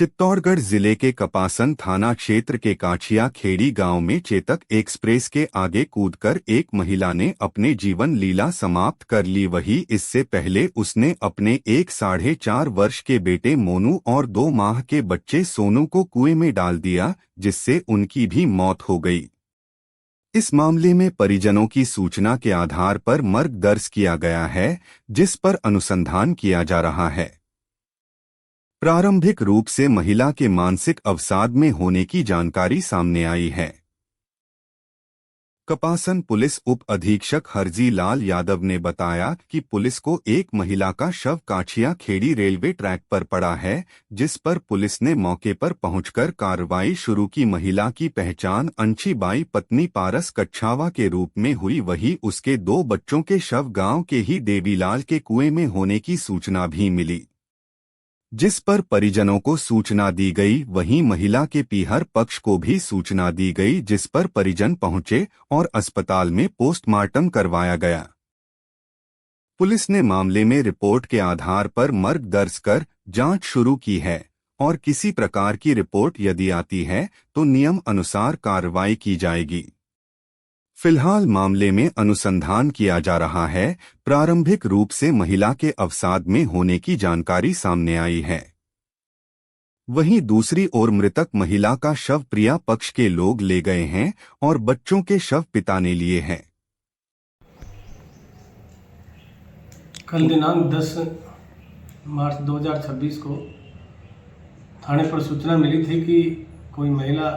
चित्तौड़गढ़ जिले के कपासन थाना क्षेत्र के काछिया खेड़ी गांव में चेतक एक्सप्रेस के आगे कूदकर एक महिला ने अपने जीवन लीला समाप्त कर ली। वही इससे पहले उसने अपने 4.5 वर्ष के बेटे मोनू और 2 माह के बच्चे सोनू को कुएं में डाल दिया, जिससे उनकी भी मौत हो गई। इस मामले में परिजनों की सूचना के आधार पर मर्ग दर्ज किया गया है, जिस पर अनुसंधान किया जा रहा है। प्रारंभिक रूप से महिला के मानसिक अवसाद में होने की जानकारी सामने आई है। कपासन पुलिस उप अधीक्षक हरजी लाल यादव ने बताया कि पुलिस को एक महिला का शव काछिया खेड़ी रेलवे ट्रैक पर पड़ा है, जिस पर पुलिस ने मौके पर पहुंचकर कार्रवाई शुरू की। महिला की पहचान अंशीबाई पत्नी पारस कच्छावा के रूप में हुई। वही उसके 2 बच्चों के शव गांव के ही देवीलाल के कुएं में होने की सूचना भी मिली, जिस पर परिजनों को सूचना दी गई। वहीं महिला के पीहर पक्ष को भी सूचना दी गई, जिस पर परिजन पहुंचे और अस्पताल में पोस्टमार्टम करवाया गया। पुलिस ने मामले में रिपोर्ट के आधार पर मर्ग दर्ज कर जांच शुरू की है और किसी प्रकार की रिपोर्ट यदि आती है तो नियम अनुसार कार्रवाई की जाएगी। फिलहाल मामले में अनुसंधान किया जा रहा है। प्रारंभिक रूप से महिला के अवसाद में होने की जानकारी सामने आई है। वहीं दूसरी ओर मृतक महिला का शव प्रिया पक्ष के लोग ले गए हैं और बच्चों के शव पिता ने लिए हैं। कल दिनांक 10 मार्च 2026 को थाने पर सूचना मिली थी कि कोई महिला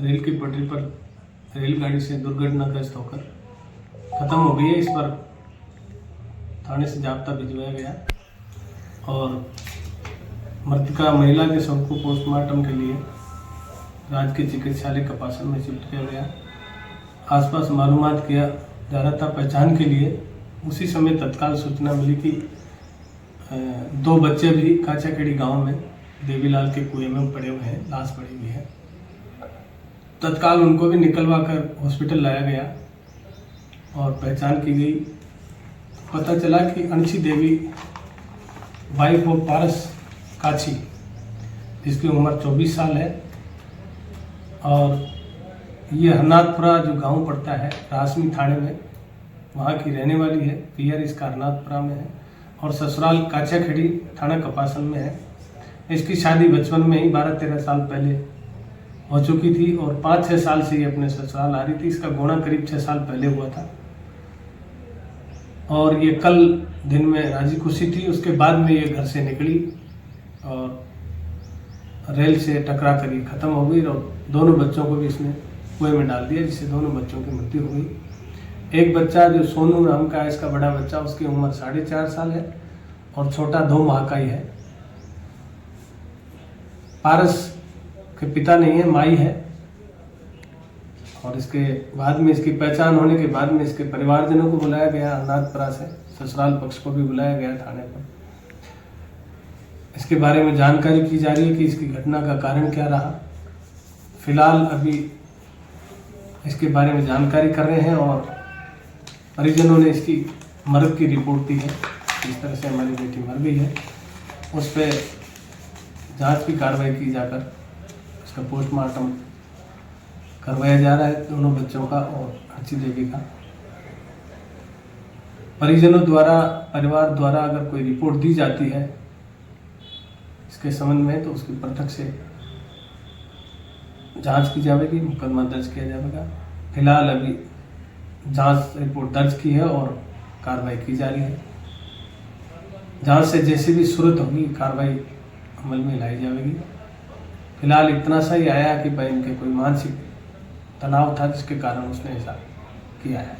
रेल की पटरी पर रेलगाड़ी से दुर्घटनाग्रस्त होकर खत्म हो गई है। इस पर थाने से जाब्ता भिजवाया गया और मृतका महिला के शव को पोस्टमार्टम के लिए राजकीय चिकित्सालय कपासन में शिफ्ट किया गया। आसपास मालूमात किया जा रहा था पहचान के लिए। उसी समय तत्काल सूचना मिली कि 2 बच्चे भी काछिया खेड़ी गाँव में देवीलाल के कुएं में पड़े हुए हैं, लाश पड़ी हुई है। तत्काल उनको भी निकलवा कर हॉस्पिटल लाया गया और पहचान की गई। पता चला कि अंशी देवी वाइफ ऑफ पारस काछी, जिसकी उम्र 24 साल है और ये हरनाथपुरा जो गांव पड़ता है रासमी थाने में, वहाँ की रहने वाली है। पियर इसका हरनाथपुरा में है और ससुराल काछिया खेड़ी थाना कपासन में है। इसकी शादी बचपन में ही 12-13 साल पहले हो चुकी थी और 5-6 साल से ये अपने ससुराल आ रही थी। इसका गोना करीब 6 साल पहले हुआ था और ये कल दिन में राजी खुशी थी। उसके बाद में ये घर से निकली और रेल से टकरा कर ये खत्म हो गई और दोनों बच्चों को भी इसने कुएं में डाल दिया, जिससे दोनों बच्चों की मृत्यु हो गई। एक बच्चा जो सोनू नाम का है, इसका बड़ा बच्चा, उसकी उम्र 4.5 साल है और छोटा 2 माह का ही है। पारस के पिता नहीं है, माई है। और इसके बाद में इसकी पहचान होने के बाद में इसके परिवारजनों को बुलाया गया हरनाथपुरा से, ससुराल पक्ष को भी बुलाया गया थाने पर। इसके बारे में जानकारी की जा रही है कि इसकी घटना का कारण क्या रहा। फिलहाल अभी इसके बारे में जानकारी कर रहे हैं और परिजनों ने इसकी मृत की रिपोर्ट दी है। इस तरह से हमारी बेटी मर गई है, उस पर जांच की कार्रवाई की जाकर उसका पोस्टमार्टम करवाया जा रहा है, दोनों बच्चों का और अंशी देवी का। परिजनों द्वारा, परिवार द्वारा अगर कोई रिपोर्ट दी जाती है इसके संबंध में, तो उसकी पृथक से जांच की जाएगी, मुकदमा दर्ज किया जाएगा। फिलहाल अभी जांच रिपोर्ट दर्ज की है और कार्रवाई की जा रही है। जांच से जैसी भी सूरत होगी कार्रवाई अमल में लाई जाएगी। फिलहाल इतना सा ही आया कि भाई इनके कोई मानसिक तनाव था, जिसके कारण उसने ऐसा किया है।